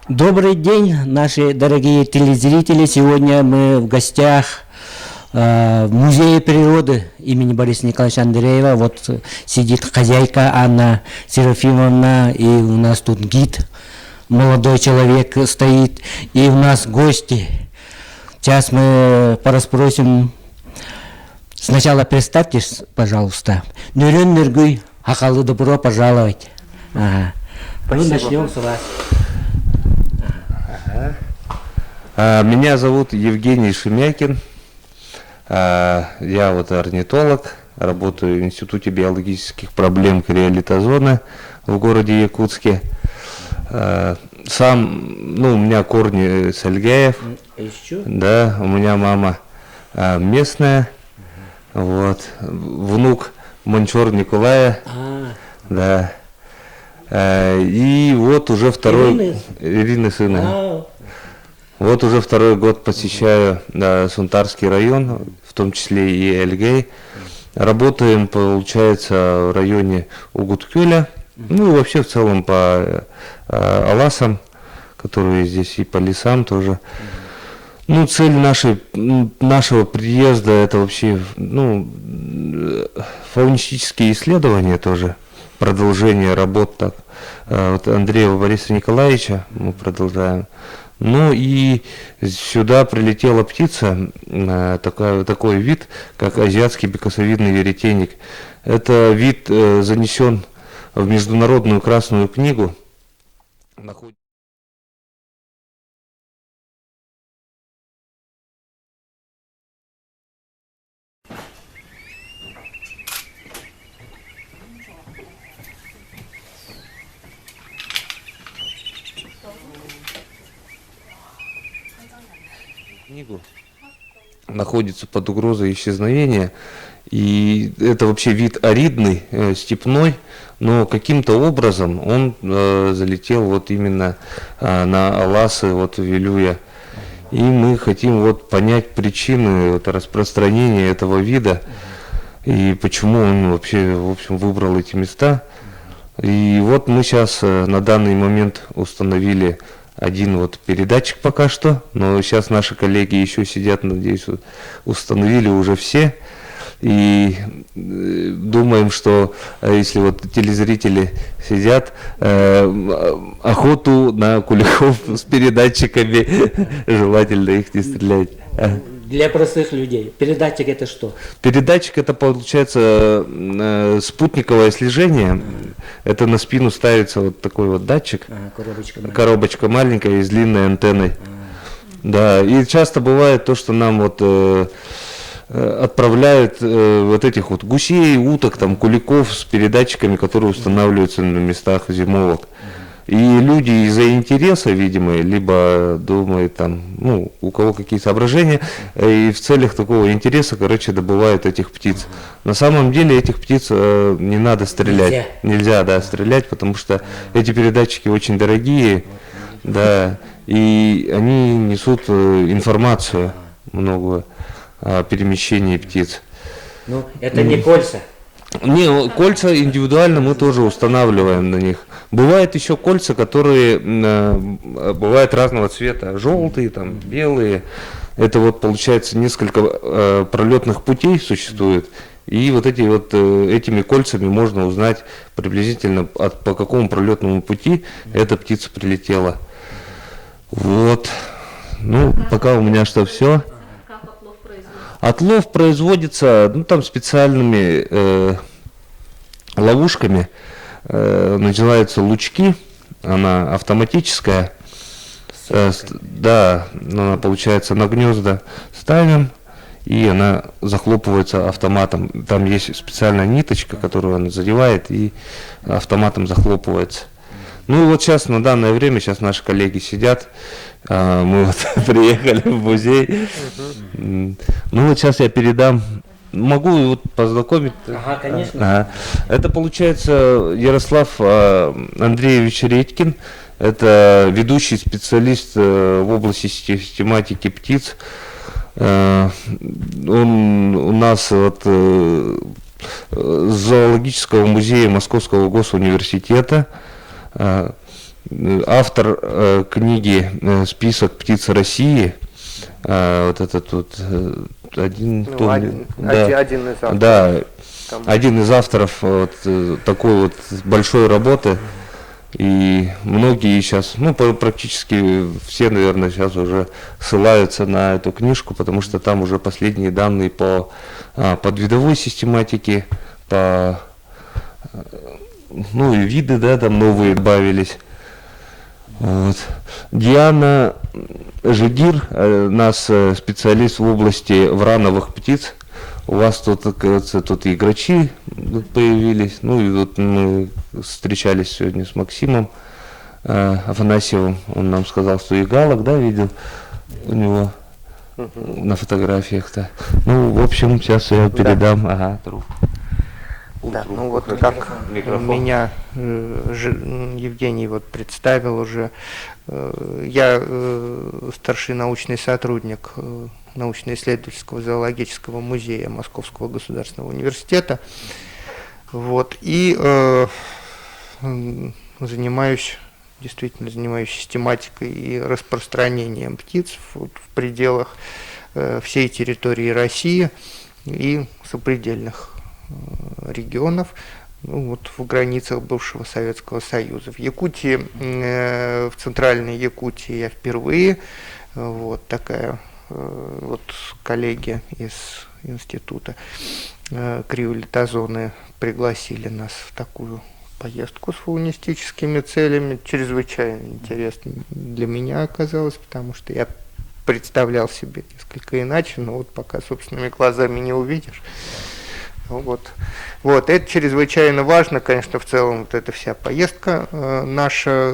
Добрый день, наши дорогие телезрители. Сегодня мы в гостях в Музее природы имени Бориса Николаевича Андреева. Вот сидит хозяйка Анна Серафимовна, и у нас тут гид, молодой человек стоит, и у нас гости. Сейчас мы порасспросим. Сначала представьтесь, пожалуйста. Нурен Нургуй, Хакалы, добро пожаловать. Ага. Ну, начнем с вас. Меня зовут Евгений Шемякин. Я вот орнитолог, работаю в Институте биологических проблем криолитозона в городе Якутске. Сам, у меня корни с Альгаев. Да, у меня мама местная. Вот, внук Манчор Николая. Да. И вот уже Ирины сына. Вот уже второй год посещаю Сунтарский район, в том числе и Эльгей. Работаем, получается, в районе Угуткюля, ну и вообще в целом по Аласам, которые здесь, и по лесам тоже. Ну, цель нашего приезда — это вообще, фаунистические исследования тоже, продолжение работ так. Вот Андреева Бориса Николаевича мы продолжаем. Ну и сюда прилетела птица, такой вид, как азиатский бекасовидный веретенник. Это вид занесен в Международную Красную книгу. Книгу находится под угрозой исчезновения, и это вообще вид аридный, степной, но каким-то образом он залетел вот именно на Аласы, вот в Вилюя, и мы хотим вот понять причины вот распространения этого вида и почему он вообще, в общем, выбрал эти места. И вот мы сейчас на данный момент установили один вот передатчик пока что, но сейчас наши коллеги еще сидят, надеюсь, установили уже все. И думаем, что если вот телезрители сидят, охоту на куликов с передатчиками, желательно их не стрелять. Для простых людей. Передатчик — это что? Передатчик — это, получается, спутниковое слежение. Это на спину ставится вот такой вот датчик. Коробочка маленькая и с длинной антенной. Да, и часто бывает то, что нам вот отправляют вот этих вот гусей, уток, там, куликов с передатчиками, которые устанавливаются на местах зимовок. И люди из-за интереса, видимо, либо думают там, у кого какие соображения, и в целях такого интереса, добывают этих птиц. На самом деле этих птиц не надо стрелять. Нельзя, стрелять, потому что эти передатчики очень дорогие, да, и они несут информацию многое о перемещении птиц. Это не кольца. Не, кольца индивидуально мы тоже устанавливаем на них. Бывают еще кольца, которые бывают разного цвета, желтые, там, белые. Это вот получается несколько пролетных путей существует. И вот этими кольцами можно узнать приблизительно, по какому пролетному пути эта птица прилетела. Вот. Пока у меня что, все. Отлов производится, там специальными ловушками, называются лучки, она автоматическая, да, она получается на гнезда ставим, и она захлопывается автоматом. Там есть специальная ниточка, которую она задевает, и автоматом захлопывается. Вот сейчас, на данное время, сейчас наши коллеги сидят, мы вот приехали в музей. Вот сейчас я передам, могу вот познакомить. Ага, конечно. Это получается Ярослав Андреевич Редькин, это ведущий специалист в области систематики птиц. Он у нас от зоологического музея Московского госуниверситета. автор книги «Список птиц России», вот этот вот один, Ну, том, один из авторов. да, Там. один из авторов вот такой вот большой работы. И многие сейчас, ну, практически все, наверное, сейчас уже ссылаются на эту книжку, потому что там уже последние данные по подвидовой систематике, по, ну, и виды, да, там новые добавились. Вот. Диана Жигир, наш специалист в области врановых птиц. У вас тут, оказывается, тут и грачи появились. Ну и вот мы встречались сегодня с Максимом Афанасьевым. Он нам сказал, что и галок, да, видел у него на фотографиях-то. Ну, в общем, сейчас я передам. Ага, трубку. Да, ну вот как меня Евгений вот представил уже, я старший научный сотрудник научно-исследовательского зоологического музея Московского государственного университета, вот, и действительно занимаюсь систематикой и распространением птиц в пределах всей территории России и сопредельных регионов, ну, вот в границах бывшего Советского Союза. В Якутии, в центральной Якутии я впервые, вот такая вот коллеги из института криолитозоны пригласили нас в такую поездку с фаунистическими целями. Чрезвычайно интересно для меня оказалось, потому что я представлял себе несколько иначе, но вот пока собственными глазами не увидишь. Вот, это чрезвычайно важно, конечно, в целом вот эта вся поездка наша,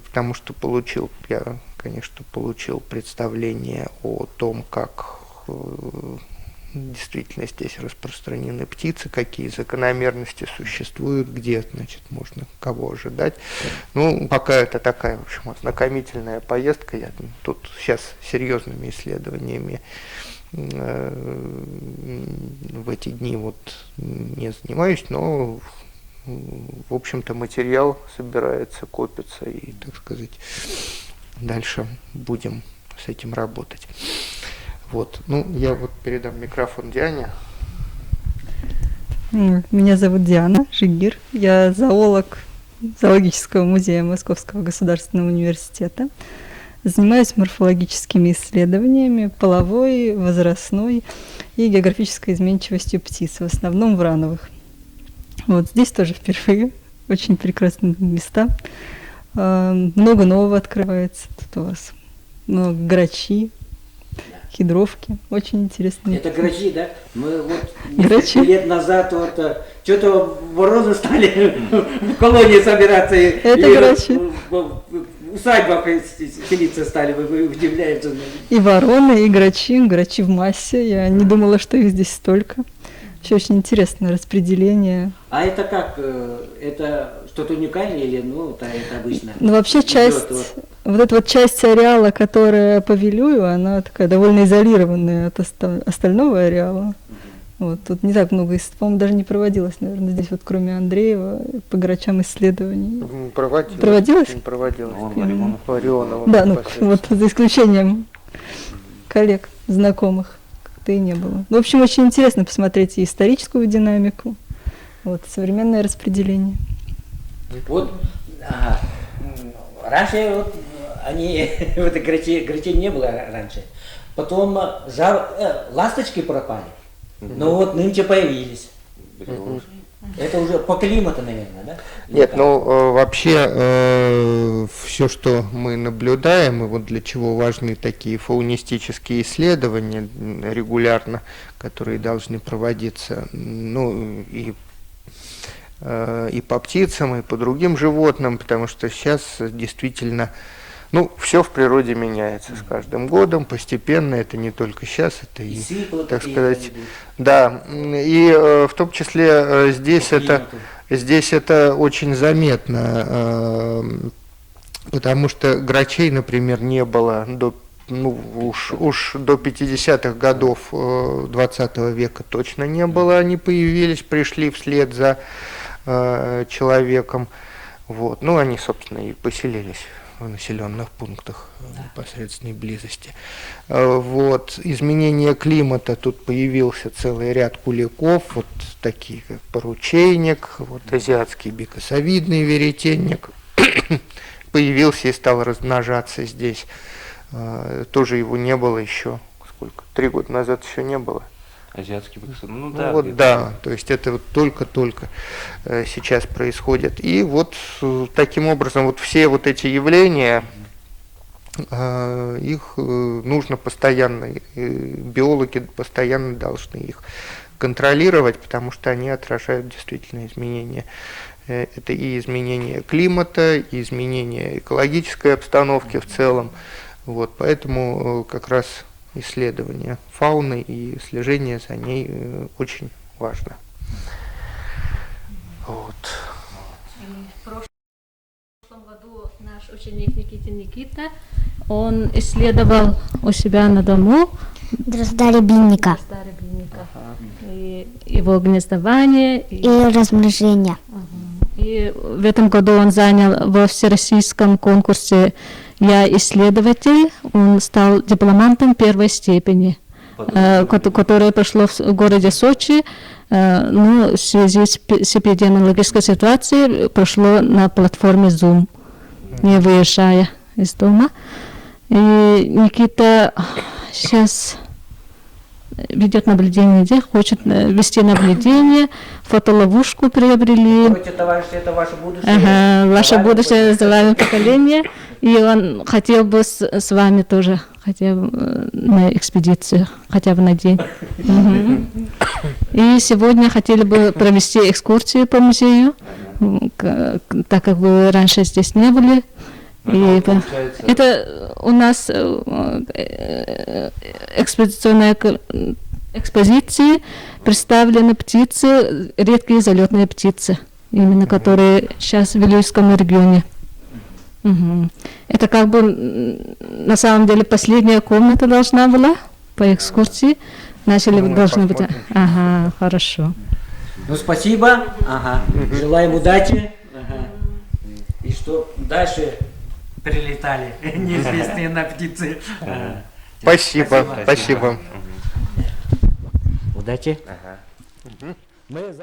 потому что я, конечно, получил представление о том, как действительно здесь распространены птицы, какие закономерности существуют, где, значит, можно кого ожидать. Ну, пока это такая, в общем, ознакомительная поездка, я тут сейчас серьезными исследованиями в эти дни вот не занимаюсь, но, в общем-то, материал собирается, копится, и, так сказать, дальше будем с этим работать. Вот, ну, я вот передам микрофон Диане. Меня зовут Диана Жигир, я зоолог Зоологического музея Московского государственного университета. Занимаюсь морфологическими исследованиями половой, возрастной и географической изменчивостью птиц, в основном врановых. Вот здесь тоже впервые, очень прекрасные места. Много нового открывается тут у вас. Много грачи, кедровки, очень интересные. Это грачи, да? Мы вот Грачи. несколько лет назад вот что-то вороны стали в колонии собираться. Это грачи. Усадьба селиться стали, вы удивляетесь. И вороны, и грачи в массе. Я не думала, что их здесь столько. Все очень интересное распределение. А это как? Это что-то уникальное или, ну, это обычно? Ну, вообще вот эта вот часть ареала, которая по Вилюю, она такая довольно изолированная от остального ареала. Вот, тут не так много, по-моему, даже не проводилось, наверное, здесь вот кроме Андреева по грачам исследований. Проводилось? Не проводилось. По Орионову. Да, ну вот за исключением коллег, знакомых, как-то и не было. В общем, очень интересно посмотреть и историческую динамику, вот, современное распределение. Вот, ага. Раньше вот они, вот грачей не было раньше. Потом ласточки пропали. Ну вот нынче появились. Это уже по климату, наверное, да? Нет, ну вообще все, что мы наблюдаем, и вот для чего важны такие фаунистические исследования регулярно, которые должны проводиться, ну и по птицам, и по другим животным, потому что сейчас действительно, ну, все в природе меняется с каждым годом, постепенно, это не только сейчас, это и так сказать, да, и в том числе здесь это очень заметно, потому что грачей, например, не было уж до 50-х годов 20 века точно не было, они появились, пришли вслед за человеком. Вот. Ну, они, собственно, и поселились в населенных пунктах непосредственной близости. Вот. Изменение климата, тут появился целый ряд куликов, вот такие как поручейник, вот азиатский бикосовидный веретенник, появился и стал размножаться здесь. Тоже его не было еще, сколько, 3 года назад еще не было. Азиатский быкосовидный. Ну Ну да. вот где-то. да, то есть это вот только-только сейчас происходит. И вот таким образом вот все вот эти явления, их нужно постоянно, биологи постоянно должны их контролировать, потому что они отражают действительно изменения. Это и изменение климата, и изменение экологической обстановки в целом. Вот, поэтому как раз исследование фауны и слежение за ней очень важно. Вот. В прошлом году наш ученик Никита, он исследовал у себя на дому Дрозда рябинника рябинника, и его гнездование. и размножение. И в этом году он занял во всероссийском конкурсе «Я исследователь». Он стал дипломантом 1 степени, которое прошло в городе Сочи. Но в связи с эпидемиологической ситуацией прошло на платформе Zoom, не выезжая из дома. И Никита сейчас ведет наблюдение, где хочет вести наблюдение, фотоловушку приобрели. Товарищи, это ваше будущее. Ага, ваше будущее называемое поколение. И он хотел бы с вами тоже хотя бы на экспедицию, хотя бы на день. Мгм. И сегодня хотели бы провести экскурсию по музею, так как вы раньше здесь не были. И получается- это у нас экспозиционная экспозиции представлены птицы, редкие залетные птицы, именно которые сейчас в Вилюйском регионе. Мгм. Это как бы на самом деле последняя комната должна была по экскурсии. Начали Ну, мы должны быть. посмотрим. Ага, хорошо. Ну, спасибо. Ага. Желаем удачи. Ага. И что дальше прилетали неизвестные на птицы. Ага. Спасибо, спасибо. Удачи. Мы